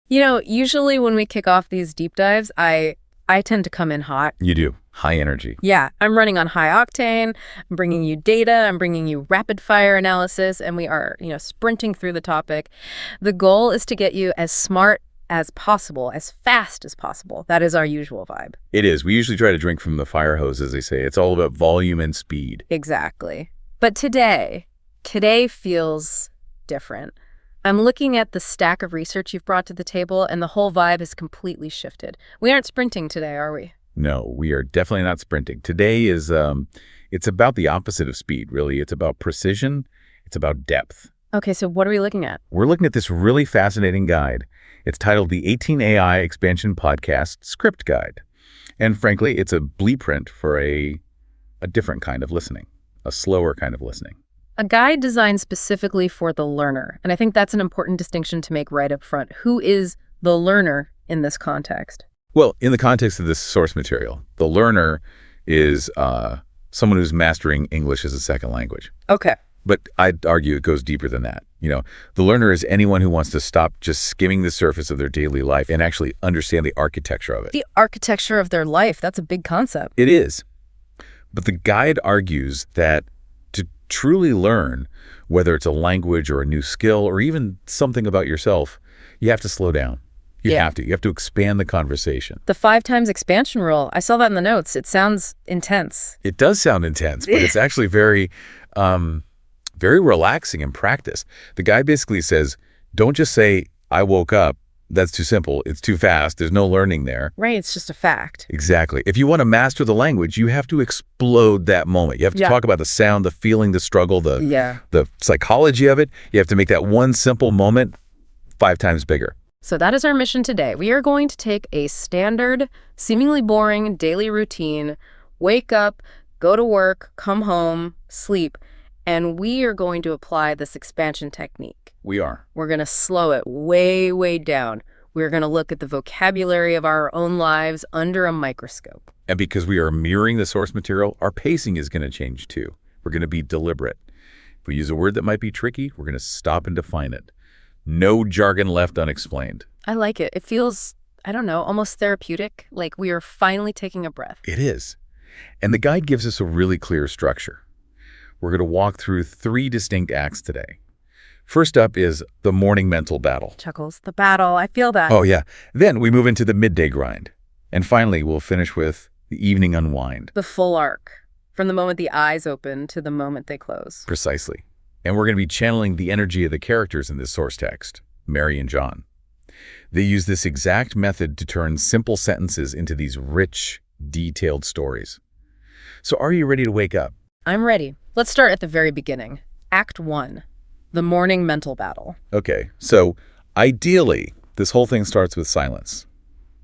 Usually when we kick off these deep dives, I tend to come in hot. You do. High energy. Yeah, I'm running on high octane. I'm bringing you data. I'm bringing you rapid fire analysis, and we are, sprinting through the topic. The goal is to get you as smart as possible, as fast as possible. That is our usual vibe. It is. We usually try to drink from the fire hose, as they say. It's all about volume and speed. Exactly. But today feels different. I'm looking at the stack of research you've brought to the table, and the whole vibe has completely shifted. We aren't sprinting today, are we? No, we are definitely not sprinting. Today is, it's about the opposite of speed, really. It's about precision. It's about depth. Okay, so what are we looking at? We're looking at this really fascinating guide. It's titled the 18AI Expansion Podcast Script Guide. And frankly, it's a blueprint for a different kind of listening, a slower kind of listening. A guide designed specifically for the learner. And I think that's an important distinction to make right up front. Who is the learner in this context? Well, in the context of this source material, the learner is someone who's mastering English as a second language. Okay. But I'd argue it goes deeper than that. The learner is anyone who wants to stop just skimming the surface of their daily life and actually understand the architecture of it. The architecture of their life. That's a big concept. It is. But the guide argues that to truly learn, whether it's a language or a new skill or even something about yourself, you have to slow down. You have to expand the conversation. The 5 times expansion rule. I saw that in the notes. It sounds intense. It does sound intense, but it's actually very relaxing in practice. The guy basically says, don't just say, I woke up. That's too simple. It's too fast. There's no learning there. Right. It's just a fact. Exactly. If you want to master the language, you have to explode that moment. You have to talk about the sound, the feeling, the struggle, the psychology of it. You have to make that one simple moment 5 times bigger. So that is our mission today. We are going to take a standard, seemingly boring daily routine, wake up, go to work, come home, sleep, and we are going to apply this expansion technique. We are. We're going to slow it way, way down. We're going to look at the vocabulary of our own lives under a microscope. And because we are mirroring the source material, our pacing is going to change too. We're going to be deliberate. If we use a word that might be tricky, we're going to stop and define it. No jargon left unexplained. I like it. It feels, almost therapeutic, like we are finally taking a breath. It is. And the guide gives us a really clear structure. We're going to walk through 3 distinct acts today. First up is the morning mental battle. Chuckles, the battle. I feel that. Oh, yeah. Then we move into the midday grind. And finally, we'll finish with the evening unwind. The full arc, from the moment the eyes open to the moment they close. Precisely. And we're going to be channeling the energy of the characters in this source text, Mary and John. They use this exact method to turn simple sentences into these rich, detailed stories. So are you ready to wake up? I'm ready. Let's start at the very beginning. Act 1, the morning mental battle. Okay, so ideally, this whole thing starts with silence.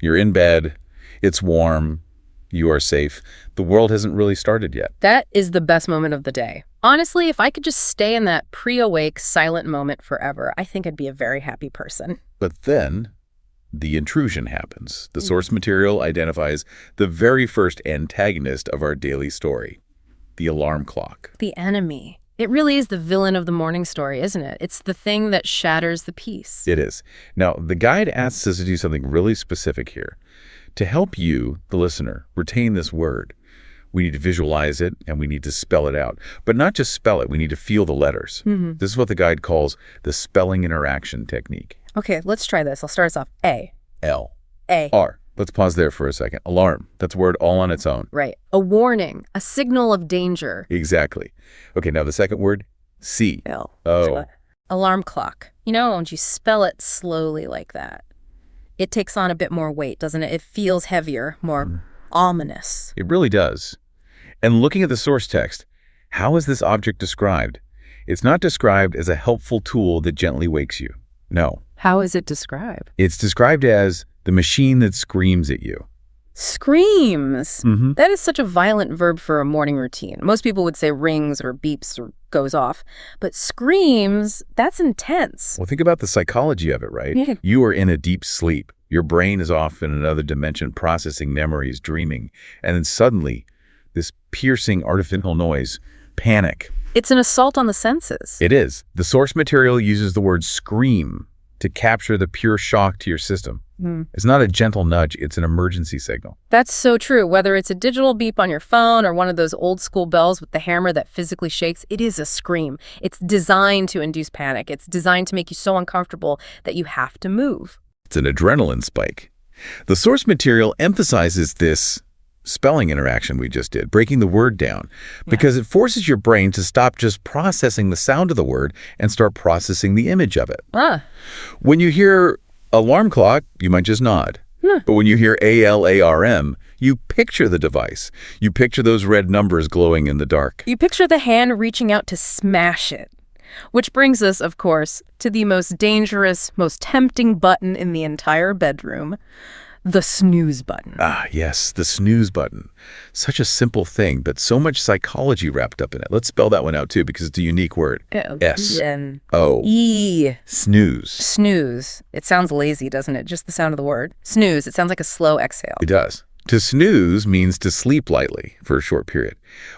You're in bed, it's warm, you are safe. The world hasn't really started yet. That is the best moment of the day. Honestly, if I could just stay in that pre-awake, silent moment forever, I think I'd be a very happy person. But then the intrusion happens. The source material identifies the very first antagonist of our daily story, the alarm clock. The enemy. It really is the villain of the morning story, isn't it? It's the thing that shatters the peace. It is. Now, the guide asks us to do something really specific here. To help you, the listener, retain this word, we need to visualize it and we need to spell it out. But not just spell it, we need to feel the letters. Mm-hmm. This is what the guide calls the spelling interaction technique. Okay, let's try this. I'll start us off. A. L. A. R. Let's pause there for a second. Alarm. That's a word all on its own. Right. A warning. A signal of danger. Exactly. Okay, now the second word, C. L. Oh. Alarm clock. Don't you spell it slowly like that? It takes on a bit more weight, doesn't it? It feels heavier, more ominous. It really does. And looking at the source text, how is this object described? It's not described as a helpful tool that gently wakes you. No. How is it described? It's described as the machine that screams at you. Screams. Mm-hmm. That is such a violent verb for a morning routine. Most people would say rings or beeps or goes off. But screams, that's intense. Well, think about the psychology of it, right? Yeah. You are in a deep sleep. Your brain is off in another dimension, processing memories, dreaming. And then suddenly, this piercing artificial noise, panic. It's an assault on the senses. It is. The source material uses the word scream to capture the pure shock to your system. Hmm. It's not a gentle nudge, it's an emergency signal. That's so true. Whether it's a digital beep on your phone or one of those old school bells with the hammer that physically shakes, it is a scream. It's designed to induce panic. It's designed to make you so uncomfortable that you have to move. It's an adrenaline spike. The source material emphasizes this spelling interaction we just did, breaking the word down, because it forces your brain to stop just processing the sound of the word and start processing the image of it. Ah. When you hear alarm clock, you might just nod. But when you hear ALARM, you picture the device. You picture those red numbers glowing in the dark. You picture the hand reaching out to smash it. Which brings us, of course, to the most dangerous, most tempting button in the entire bedroom, the snooze button. Ah, yes, the snooze button. Such a simple thing, but so much psychology wrapped up in it. Let's spell that one out, too, because it's a unique word. S-O. E. Snooze. Snooze. It sounds lazy, doesn't it? Just the sound of the word. Snooze. It sounds like a slow exhale. It does. To snooze means to sleep lightly for a short period.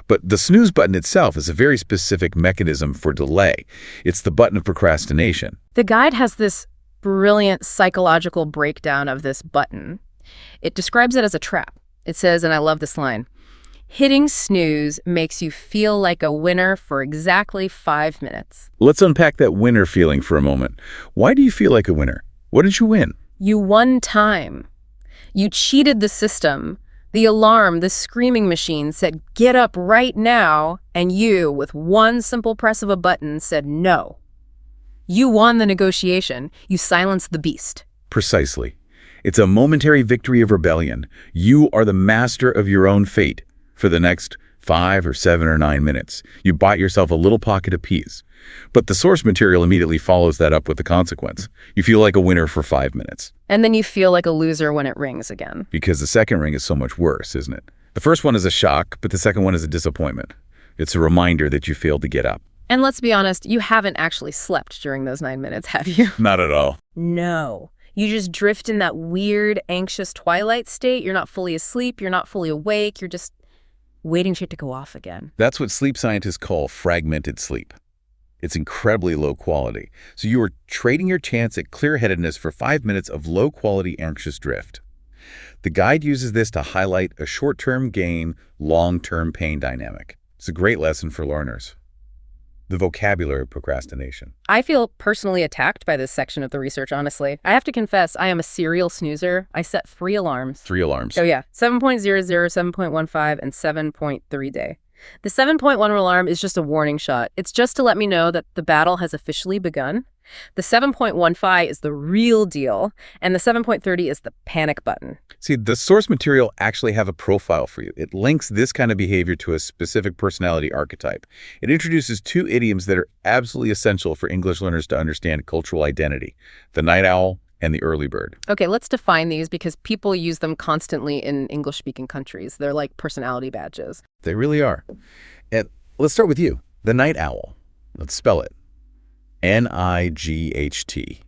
But the snooze button itself is a very specific mechanism for delay. It's the button of procrastination. The guide has this brilliant psychological breakdown of this button. It describes it as a trap. It says, and I love this line, hitting snooze makes you feel like a winner for exactly 5 minutes. Let's unpack that winner feeling for a moment. Why do you feel like a winner? What did you win? You won time. You cheated the system. The alarm, the screaming machine said, get up right now, and you, with one simple press of a button, said no. You won the negotiation. You silenced the beast. Precisely. It's a momentary victory of rebellion. You are the master of your own fate for the next 5 or 7 or 9 minutes. You bought yourself a little pocket of peace. But the source material immediately follows that up with the consequence. You feel like a winner for 5 minutes. And then you feel like a loser when it rings again. Because the second ring is so much worse, isn't it? The first one is a shock, but the second one is a disappointment. It's a reminder that you failed to get up. And let's be honest, you haven't actually slept during those 9 minutes, have you? Not at all. No. You just drift in that weird, anxious twilight state. You're not fully asleep. You're not fully awake. You're just waiting for it to go off again. That's what sleep scientists call fragmented sleep. It's incredibly low quality. So you are trading your chance at clear-headedness for 5 minutes of low-quality anxious drift. The guide uses this to highlight a short-term gain, long-term pain dynamic. It's a great lesson for learners. The vocabulary of procrastination. I feel personally attacked by this section of the research, honestly. I have to confess, I am a serial snoozer. I set 3 alarms. 3 alarms. Oh, yeah. 7.00, 7.15, and 7.3 day. The 7.1 alarm is just a warning shot. It's just to let me know that the battle has officially begun. The 7.15 is the real deal, and the 7.30 is the panic button. See, the source material actually have a profile for you. It links this kind of behavior to a specific personality archetype. It introduces 2 idioms that are absolutely essential for English learners to understand cultural identity: the night owl and the early bird. Okay, let's define these because people use them constantly in English-speaking countries. They're like personality badges. They really are. And let's start with you, the night owl. Let's spell it. N-I-G-H-T.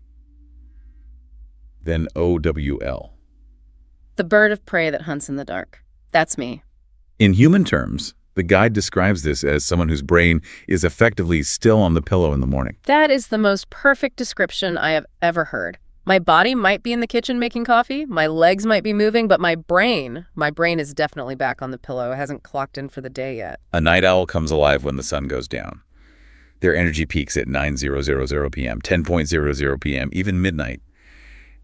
Then O-W-L. The bird of prey that hunts in the dark. That's me. In human terms, the guide describes this as someone whose brain is effectively still on the pillow in the morning. That is the most perfect description I have ever heard. My body might be in the kitchen making coffee, my legs might be moving, but my brain is definitely back on the pillow. It hasn't clocked in for the day yet. A night owl comes alive when the sun goes down. Their energy peaks at 9:00 p.m., 10:00 p.m., even midnight.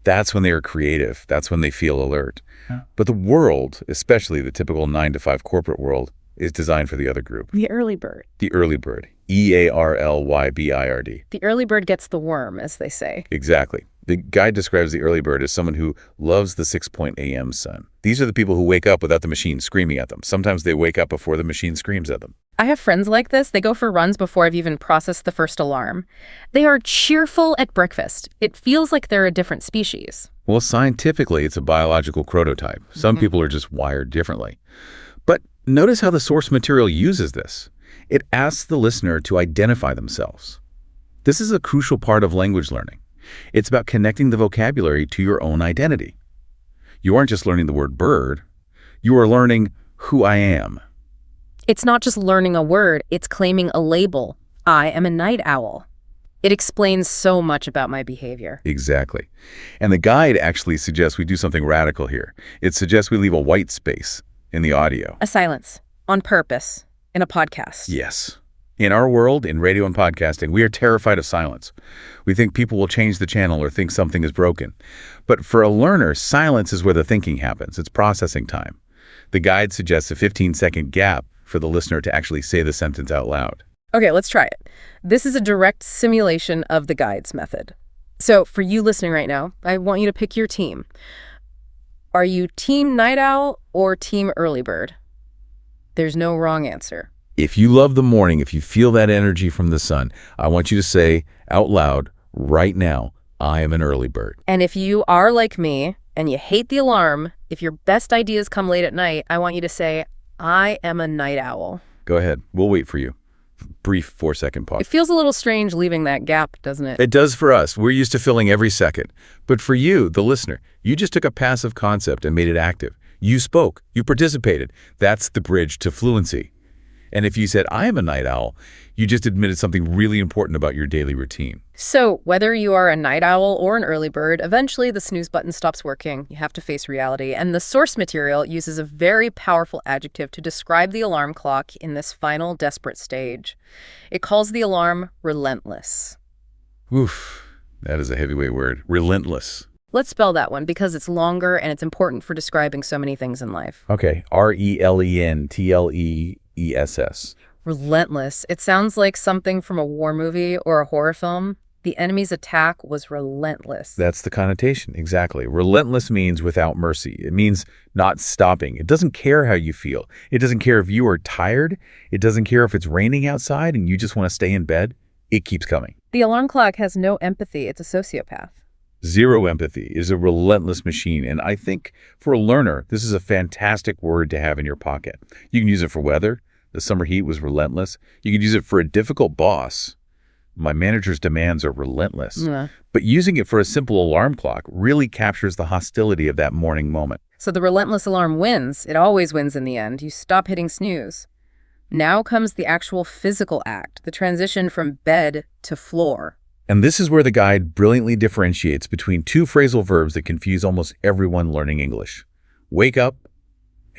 That's when they are creative. That's when they feel alert. Yeah. But the world, especially the typical 9-to-5 corporate world, is designed for the other group. The early bird. The early bird. E-A-R-L-Y-B-I-R-D. The early bird gets the worm, as they say. Exactly. The guide describes the early bird as someone who loves the 6 a.m. sun. These are the people who wake up without the machine screaming at them. Sometimes they wake up before the machine screams at them. I have friends like this. They go for runs before I've even processed the first alarm. They are cheerful at breakfast. It feels like they're a different species. Well, scientifically, it's a biological chronotype. Some people are just wired differently. But notice how the source material uses this. It asks the listener to identify themselves. This is a crucial part of language learning. It's about connecting the vocabulary to your own identity. You aren't just learning the word bird. You are learning who I am. It's not just learning a word, it's claiming a label. I am a night owl. It explains so much about my behavior. Exactly. And the guide actually suggests we do something radical here. It suggests we leave a white space in the audio. A silence, on purpose, in a podcast. Yes. In our world, in radio and podcasting, we are terrified of silence. We think people will change the channel or think something is broken. But for a learner, silence is where the thinking happens. It's processing time. The guide suggests a 15-second gap for the listener to actually say the sentence out loud. Okay, let's try it. This is a direct simulation of the guide's method. So for you listening right now, I want you to pick your team. Are you team night owl or team early bird? There's no wrong answer. If you love the morning, if you feel that energy from the sun, I want you to say out loud right now, I am an early bird. And if you are like me and you hate the alarm, if your best ideas come late at night, I want you to say, I am a night owl. Go ahead. We'll wait for you. Brief 4-second pause. It feels a little strange leaving that gap, doesn't it? It does for us. We're used to filling every second. But for you, the listener, you just took a passive concept and made it active. You spoke. You participated. That's the bridge to fluency. And if you said, I am a night owl, you just admitted something really important about your daily routine. So whether you are a night owl or an early bird, eventually the snooze button stops working. You have to face reality. And the source material uses a very powerful adjective to describe the alarm clock in this final desperate stage. It calls the alarm relentless. Oof, that is a heavyweight word. Relentless. Let's spell that one because it's longer and it's important for describing so many things in life. Okay, RELENTLEESS. Relentless. It sounds like something from a war movie or a horror film. The enemy's attack was relentless. That's the connotation, exactly. Relentless means without mercy. It means not stopping. It doesn't care how you feel. It doesn't care if you are tired. It doesn't care if it's raining outside and you just want to stay in bed. It keeps coming. The alarm clock has no empathy. It's a sociopath. Zero empathy is a relentless machine, and I think for a learner, this is a fantastic word to have in your pocket. You can use it for weather. The summer heat was relentless. You could use it for a difficult boss. My manager's demands are relentless. Yeah. But using it for a simple alarm clock really captures the hostility of that morning moment. So the relentless alarm wins. It always wins in the end. You stop hitting snooze. Now comes the actual physical act, the transition from bed to floor. And this is where the guide brilliantly differentiates between two phrasal verbs that confuse almost everyone learning English. Wake up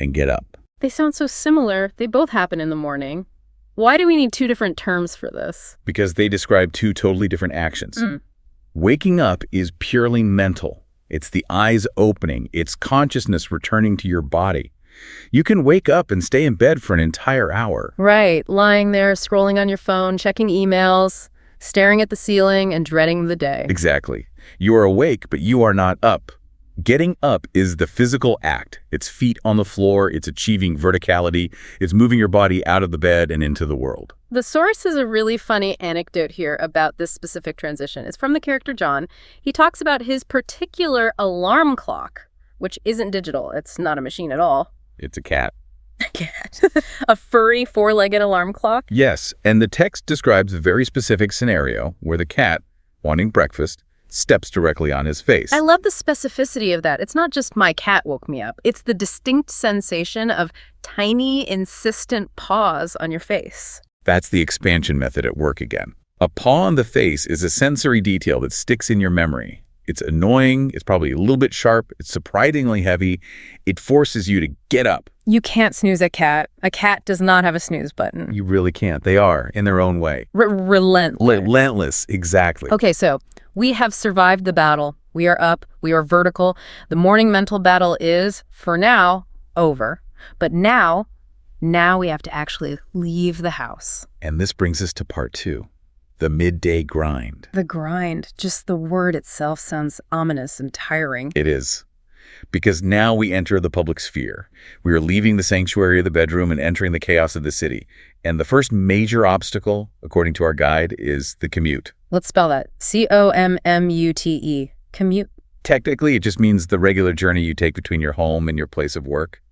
and get up. They sound so similar. They both happen in the morning. Why do we need two different terms for this? Because they describe two totally different actions. Waking up is purely mental. It's the eyes opening. It's consciousness returning to your body. You can wake up and stay in bed for an entire hour. Right, lying there, scrolling on your phone, checking emails, staring at the ceiling and dreading the day. Exactly. You are awake, but you are not up. Getting up is the physical act. It's feet on the floor, it's achieving verticality, it's moving your body out of the bed and into the world. The source is a really funny anecdote here about this specific transition. It's from the character John. He talks about his particular alarm clock, which isn't digital. It's not a machine at all. It's a cat. A cat. A furry four-legged alarm clock? Yes, and the text describes a very specific scenario where the cat, wanting breakfast, steps directly on his face. I love the specificity of that. It's not just my cat woke me up. It's the distinct sensation of tiny, insistent paws on your face. That's the expansion method at work again. A paw on the face is a sensory detail that sticks in your memory. It's annoying, it's probably a little bit sharp, it's surprisingly heavy. It forces you to get up. You can't snooze a cat. A cat does not have a snooze button. You really can't. They are, in their own way. Relentless. Relentless, exactly. Okay, so we have survived the battle. We are up. We are vertical. The morning mental battle is, for now, over. But now we have to actually leave the house. And this brings us to part 2. The midday grind. The grind. Just the word itself sounds ominous and tiring. It is. Because now we enter the public sphere. We are leaving the sanctuary of the bedroom and entering the chaos of the city. And the first major obstacle, according to our guide, is the commute. Let's spell that. C-O-M-M-U-T-E. Commute. Technically, it just means the regular journey you take between your home and your place of work.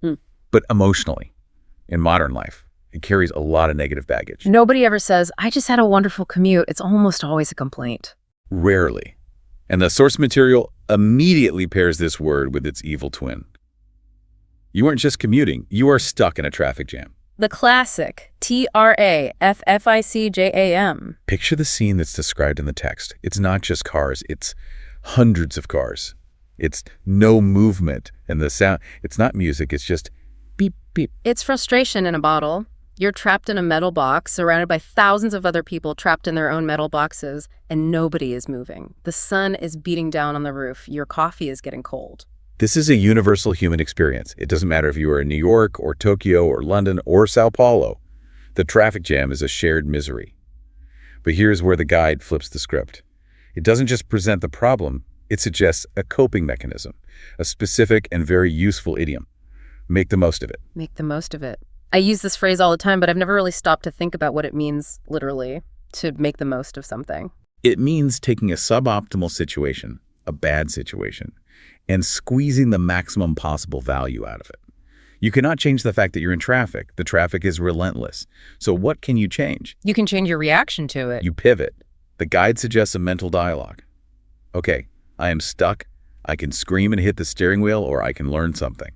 But emotionally, in modern life, it carries a lot of negative baggage. Nobody ever says, I just had a wonderful commute. It's almost always a complaint. Rarely. And the source material immediately pairs this word with its evil twin. You aren't just commuting, you are stuck in a traffic jam. The classic TRAFFICJAM. Picture the scene that's described in the text. It's not just cars, it's hundreds of cars. It's no movement, and the sound, it's not music, it's just beep, beep. It's frustration in a bottle. You're trapped in a metal box, surrounded by thousands of other people trapped in their own metal boxes, and nobody is moving. The sun is beating down on the roof. Your coffee is getting cold. This is a universal human experience. It doesn't matter if you are in New York or Tokyo or London or Sao Paulo. The traffic jam is a shared misery. But here's where the guide flips the script. It doesn't just present the problem, it suggests a coping mechanism, a specific and very useful idiom. Make the most of it. Make the most of it. I use this phrase all the time, but I've never really stopped to think about what it means, literally, to make the most of something. It means taking a suboptimal situation, a bad situation, and squeezing the maximum possible value out of it. You cannot change the fact that you're in traffic. The traffic is relentless. So what can you change? You can change your reaction to it. You pivot. The guide suggests a mental dialogue. Okay, I am stuck. I can scream and hit the steering wheel, or I can learn something.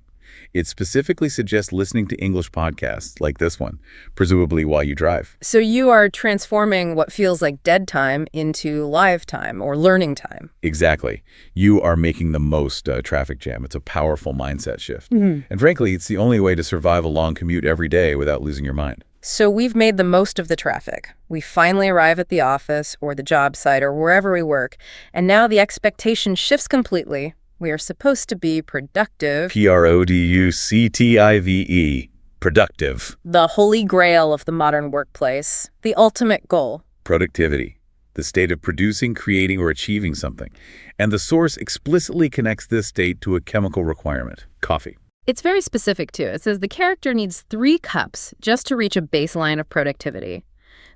It specifically suggests listening to English podcasts like this one, presumably while you drive. So you are transforming what feels like dead time into live time or learning time. Exactly. You are making the most traffic jam. It's a powerful mindset shift. And frankly, it's the only way to survive a long commute every day without losing your mind. So we've made the most of the traffic. We finally arrive at the office or the job site or wherever we work, and now the expectation shifts completely. We are supposed to be productive. Productive. Productive. The holy grail of the modern workplace. The ultimate goal. Productivity. The state of producing, creating, or achieving something. And the source explicitly connects this state to a chemical requirement, coffee. It's very specific, too. It says the character needs 3 cups just to reach a baseline of productivity.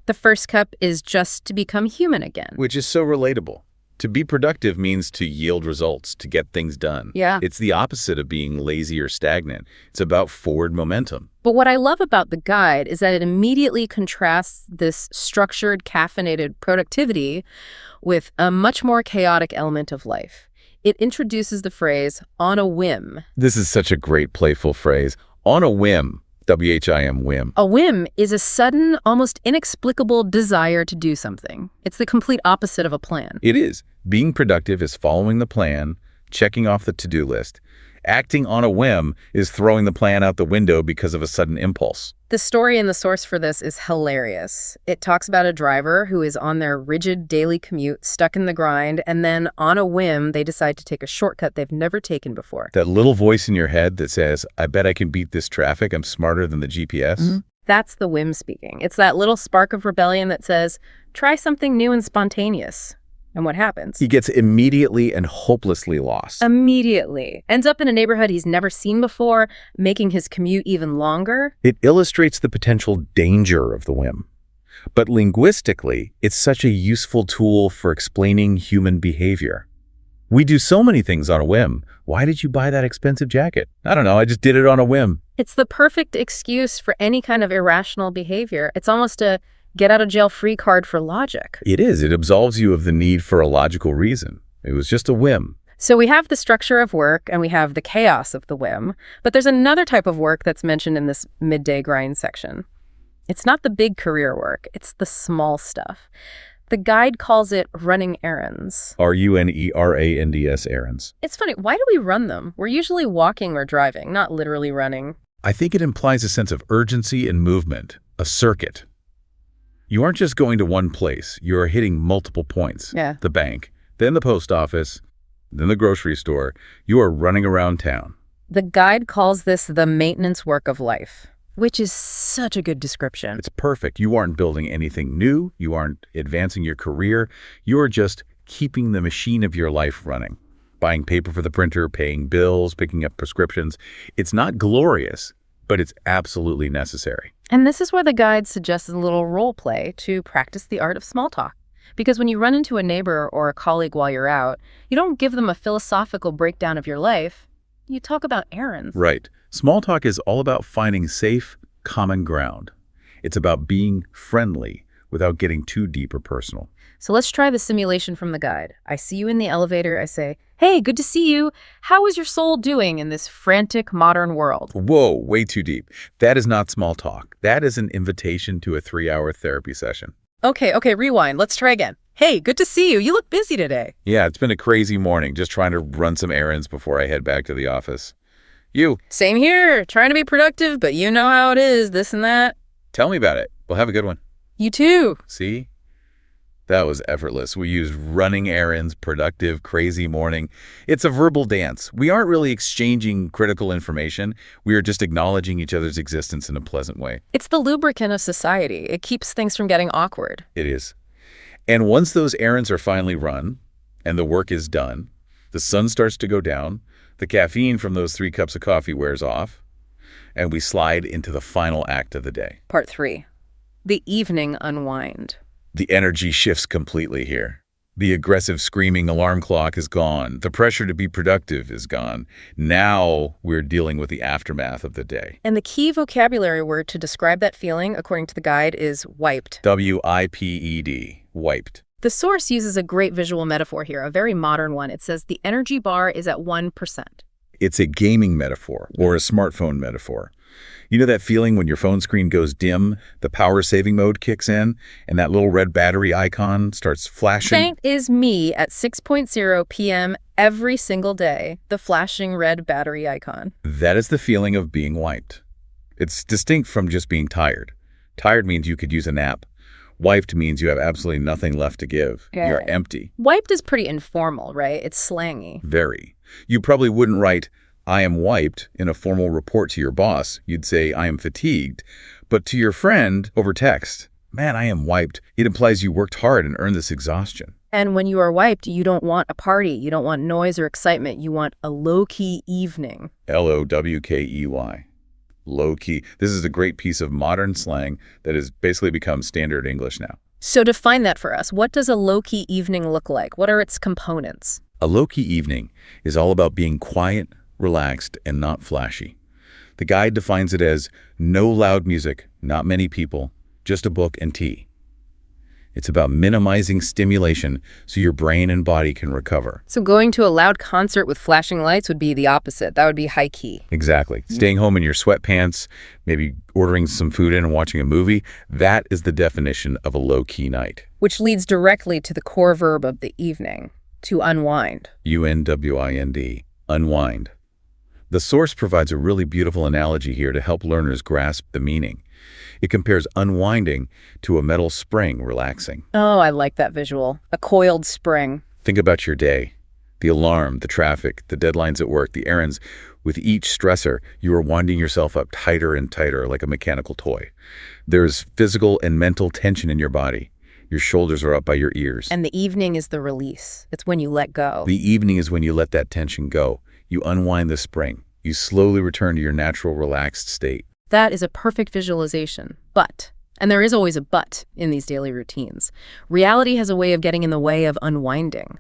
The first cup is just to become human again. Which is so relatable. To be productive means to yield results, to get things done. Yeah. It's the opposite of being lazy or stagnant. It's about forward momentum. But what I love about the guide is that it immediately contrasts this structured, caffeinated productivity with a much more chaotic element of life. It introduces the phrase, on a whim. This is such a great playful phrase. On a whim. W-H-I-M, whim. A whim is a sudden, almost inexplicable desire to do something. It's the complete opposite of a plan. It is. Being productive is following the plan, checking off the to-do list. Acting on a whim is throwing the plan out the window because of a sudden impulse. The story in the source for this is hilarious. It talks about a driver who is on their rigid daily commute, stuck in the grind, and then on a whim, they decide to take a shortcut they've never taken before. That little voice in your head that says, I bet I can beat this traffic. I'm smarter than the GPS. That's the whim speaking. It's that little spark of rebellion that says, try something new and spontaneous. And what happens? He gets immediately and hopelessly lost. Immediately. Ends up in a neighborhood he's never seen before, making his commute even longer. It illustrates the potential danger of the whim. But linguistically, it's such a useful tool for explaining human behavior. We do so many things on a whim. Why did you buy that expensive jacket? I don't know, I just did it on a whim. It's the perfect excuse for any kind of irrational behavior. It's almost a get-out-of-jail-free card for logic. It is. It absolves you of the need for a logical reason. It was just a whim. So we have the structure of work and we have the chaos of the whim, but there's another type of work that's mentioned in this midday grind section. It's not the big career work, it's the small stuff. The guide calls it running errands. R-U-N-E-R-A-N-D-S, errands. It's funny, why do we run them? We're usually walking or driving, not literally running. I think it implies a sense of urgency and movement, a circuit. You aren't just going to one place, you are hitting multiple points. Yeah. The bank, then the post office, then the grocery store. You are running around town. The guide calls this the maintenance work of life, which is such a good description. It's perfect. You aren't building anything new. You aren't advancing your career. You are just keeping the machine of your life running. Buying paper for the printer, paying bills, picking up prescriptions. It's not glorious, but it's absolutely necessary. And this is where the guide suggests a little role play to practice the art of small talk. Because when you run into a neighbor or a colleague while you're out, you don't give them a philosophical breakdown of your life. You talk about errands. Right. Small talk is all about finding safe, common ground. It's about being friendly without getting too deep or personal. So let's try the simulation from the guide. I see you in the elevator. I say, Hey, good to see you. How is your soul doing in this frantic modern world? Whoa, way too deep. That is not small talk. That is an invitation to a 3-hour therapy session. Okay, rewind. Let's try again. Hey, good to see you. You look busy today. Yeah, it's been a crazy morning, just trying to run some errands before I head back to the office. You, Same here. Trying to be productive, but you know how it is, this and that. tell me about it. We'll have a good one. You too. See? That was effortless. We used running errands, productive, crazy morning. It's a verbal dance. We aren't really exchanging critical information. We are just acknowledging each other's existence in a pleasant way. It's the lubricant of society. It keeps things from getting awkward. It is. And once those errands are finally run and the work is done, the sun starts to go down, the caffeine from those 3 cups of coffee wears off, and we slide into the final act of the day. Part 3. The evening unwind. The energy shifts completely here. The aggressive screaming alarm clock is gone. The pressure to be productive is gone. Now we're dealing with the aftermath of the day. And the key vocabulary word to describe that feeling, according to the guide, is wiped. WIPED, wiped. The source uses a great visual metaphor here, a very modern one. It says the energy bar is at 1%. It's a gaming metaphor or a smartphone metaphor. You know that feeling when your phone screen goes dim, the power saving mode kicks in, and that little red battery icon starts flashing? That is me at 6:00 p.m. every single day, the flashing red battery icon. That is the feeling of being wiped. It's distinct from just being tired. Tired means you could use a nap. Wiped means you have absolutely nothing left to give. Yeah. You're empty. Wiped is pretty informal, right? It's slangy. Very. You probably wouldn't write, "I am wiped," in a formal report to your boss. You'd say, "I am fatigued." But to your friend over text, "Man, I am wiped," it implies you worked hard and earned this exhaustion. And when you are wiped, you don't want a party. You don't want noise or excitement. You want a low-key evening. LOWKEY. Low key. This is a great piece of modern slang that has basically become standard English now. So define that for us. What does a low-key evening look like? What are its components? A low-key evening is all about being quiet, relaxed, and not flashy. The guide defines it as no loud music, not many people, just a book and tea. It's about minimizing stimulation so your brain and body can recover. So going to a loud concert with flashing lights would be the opposite. That would be high key. Exactly. Staying home in your sweatpants, maybe ordering some food in and watching a movie, that is the definition of a low-key night. Which leads directly to the core verb of the evening, to unwind. UNWIND, unwind. The source provides a really beautiful analogy here to help learners grasp the meaning. It compares unwinding to a metal spring relaxing. Oh, I like that visual. A coiled spring. Think about your day. The alarm, the traffic, the deadlines at work, the errands. With each stressor, you are winding yourself up tighter and tighter like a mechanical toy. There's physical and mental tension in your body. Your shoulders are up by your ears. And the evening is the release. It's when you let go. The evening is when you let that tension go. You unwind the spring. You slowly return to your natural, relaxed state. That is a perfect visualization. But, and there is always a but in these daily routines, reality has a way of getting in the way of unwinding.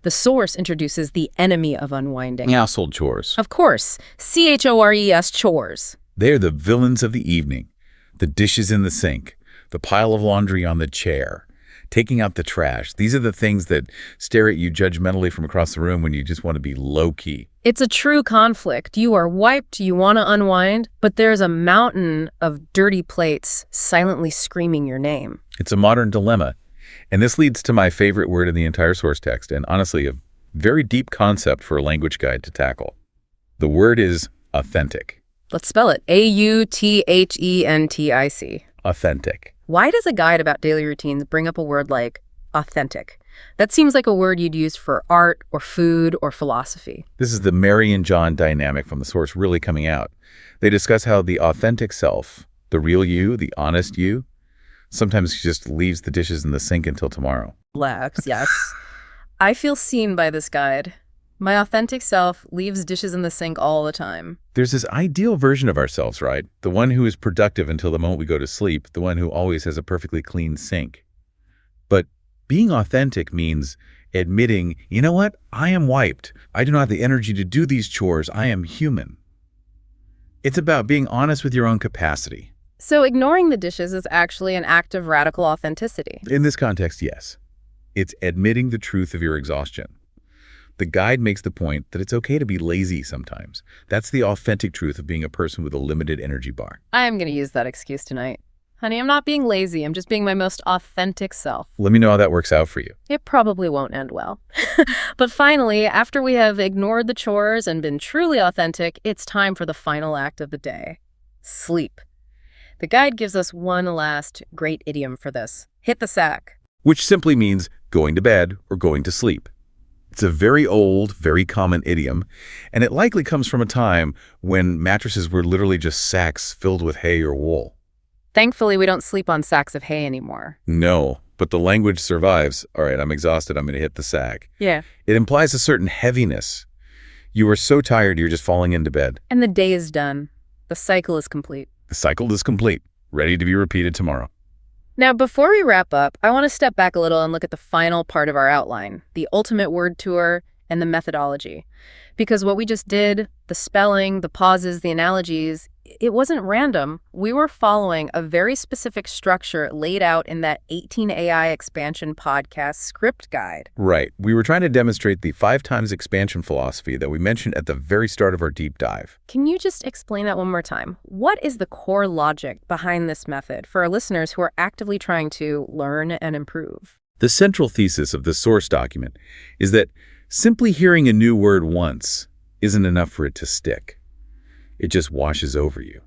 The source introduces the enemy of unwinding. Household chores. Of course, CHORES, chores. They're the villains of the evening. The dishes in the sink, the pile of laundry on the chair, taking out the trash. These are the things that stare at you judgmentally from across the room when you just want to be low-key. It's a true conflict. You are wiped, you want to unwind, but there's a mountain of dirty plates silently screaming your name. It's a modern dilemma. And this leads to my favorite word in the entire source text, and honestly, a very deep concept for a language guide to tackle. The word is authentic. Let's spell it. AUTHENTIC. Authentic. Why does a guide about daily routines bring up a word like authentic? That seems like a word you'd use for art or food or philosophy. This is the Mary and John dynamic from the source really coming out. They discuss how the authentic self, the real you, the honest you, sometimes just leaves the dishes in the sink until tomorrow. Lex, yes. I feel seen by this guide. My authentic self leaves dishes in the sink all the time. There's this ideal version of ourselves, right? The one who is productive until the moment we go to sleep, the one who always has a perfectly clean sink. But being authentic means admitting, you know what? I am wiped. I do not have the energy to do these chores. I am human. It's about being honest with your own capacity. So ignoring the dishes is actually an act of radical authenticity. In this context, yes. It's admitting the truth of your exhaustion. The guide makes the point that it's okay to be lazy sometimes. That's the authentic truth of being a person with a limited energy bar. I am going to use that excuse tonight. Honey, I'm not being lazy. I'm just being my most authentic self. Let me know how that works out for you. It probably won't end well. But finally, after we have ignored the chores and been truly authentic, it's time for the final act of the day. Sleep. The guide gives us one last great idiom for this. Hit the sack. Which simply means going to bed or going to sleep. It's a very old, very common idiom, and it likely comes from a time when mattresses were literally just sacks filled with hay or wool. Thankfully, we don't sleep on sacks of hay anymore. No, but the language survives. All right, I'm exhausted, I'm going to hit the sack. Yeah. It implies a certain heaviness. You are so tired, you're just falling into bed. And the day is done. The cycle is complete. The cycle is complete, ready to be repeated tomorrow. Now, before we wrap up, I want to step back a little and look at the final part of our outline, the ultimate word tour and the methodology. Because what we just did, the spelling, the pauses, the analogies, it wasn't random. We were following a very specific structure laid out in that 18AI expansion podcast script guide. Right. We were trying to demonstrate the 5 times expansion philosophy that we mentioned at the very start of our deep dive. Can you just explain that one more time? What is the core logic behind this method for our listeners who are actively trying to learn and improve? The central thesis of the source document is that simply hearing a new word once isn't enough for it to stick. It just washes over you.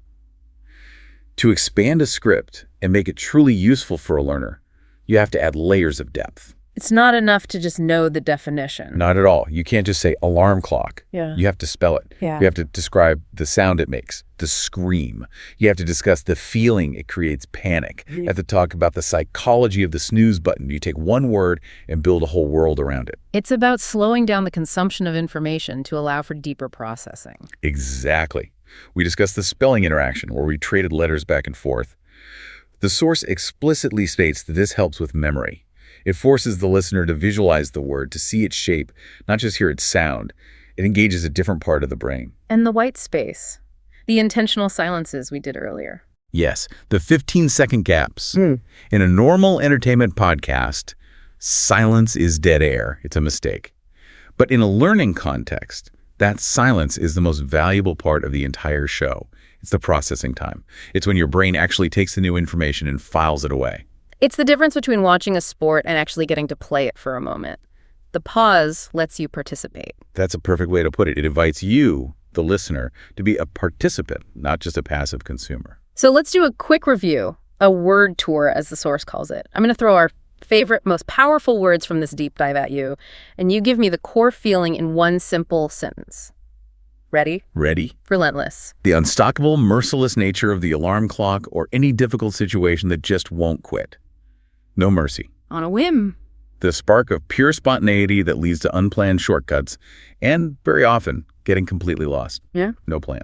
To expand a script and make it truly useful for a learner, you have to add layers of depth. It's not enough to just know the definition. Not at all. You can't just say alarm clock. Yeah. You have to spell it. Yeah. You have to describe the sound it makes, the scream. You have to discuss the feeling it creates panic. You have to talk about the psychology of the snooze button. You take one word and build a whole world around it. It's about slowing down the consumption of information to allow for deeper processing. Exactly. We discussed the spelling interaction where we traded letters back and forth. The source explicitly states that this helps with memory. It forces the listener to visualize the word, to see its shape, not just hear its sound. It engages a different part of the brain. And the white space, the intentional silences we did earlier. Yes, the 15-second gaps. In a normal entertainment podcast, silence is dead air. It's a mistake. But in a learning context, that silence is the most valuable part of the entire show. It's the processing time. It's when your brain actually takes the new information and files it away. It's the difference between watching a sport and actually getting to play it for a moment. The pause lets you participate. That's a perfect way to put it. It invites you, the listener, to be a participant, not just a passive consumer. So let's do a quick review, a word tour as the source calls it. I'm going to throw our favorite, most powerful words from this deep dive at you, and you give me the core feeling in one simple sentence. Ready? Ready. Relentless. The unstoppable, merciless nature of the alarm clock or any difficult situation that just won't quit. No mercy. On a whim. The spark of pure spontaneity that leads to unplanned shortcuts and, very often, getting completely lost. Yeah. No plan.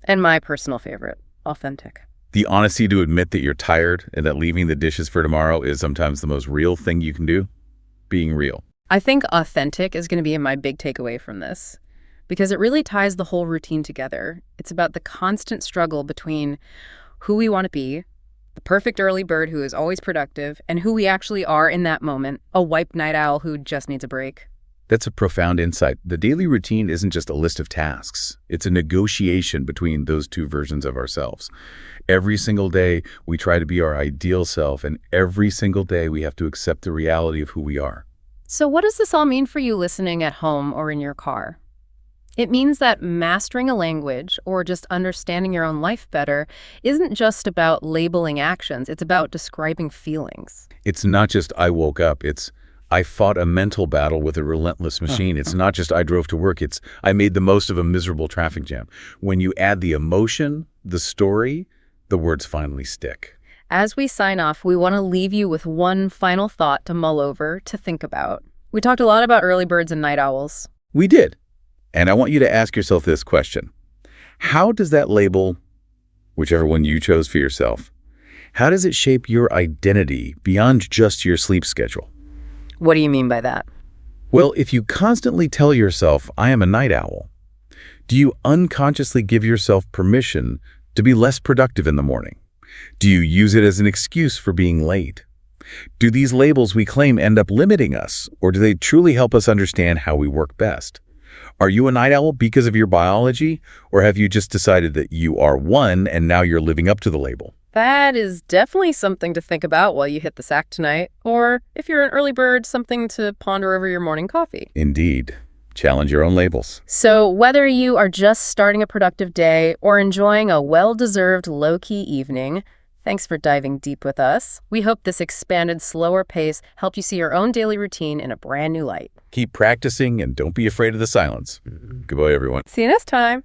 And my personal favorite, authentic. The honesty to admit that you're tired and that leaving the dishes for tomorrow is sometimes the most real thing you can do. Being real. I think authentic is going to be my big takeaway from this, because it really ties the whole routine together. It's about the constant struggle between who we want to be, the perfect early bird who is always productive, and who we actually are in that moment, a wiped night owl who just needs a break. That's a profound insight. The daily routine isn't just a list of tasks. It's a negotiation between those two versions of ourselves. Every single day, we try to be our ideal self, and every single day, we have to accept the reality of who we are. So what does this all mean for you listening at home or in your car? It means that mastering a language or just understanding your own life better isn't just about labeling actions. It's about describing feelings. It's not just I woke up. It's I fought a mental battle with a relentless machine. It's not just I drove to work. It's I made the most of a miserable traffic jam. When you add the emotion, the story, the words finally stick. As we sign off, we want to leave you with one final thought to mull over, to think about. We talked a lot about early birds and night owls. We did. And I want you to ask yourself this question. How does that label, whichever one you chose for yourself, how does it shape your identity beyond just your sleep schedule? What do you mean by that? Well, if you constantly tell yourself, I am a night owl, do you unconsciously give yourself permission to be less productive in the morning? Do you use it as an excuse for being late? Do these labels we claim end up limiting us, or do they truly help us understand how we work best? Are you a night owl because of your biology, or have you just decided that you are one and now you're living up to the label? That is definitely something to think about while you hit the sack tonight, or if you're an early bird, something to ponder over your morning coffee. Indeed. Challenge your own labels. So whether you are just starting a productive day or enjoying a well-deserved low-key evening, thanks for diving deep with us. We hope this expanded, slower pace helped you see your own daily routine in a brand new light. Keep practicing and don't be afraid of the silence. Goodbye, everyone. See you next time.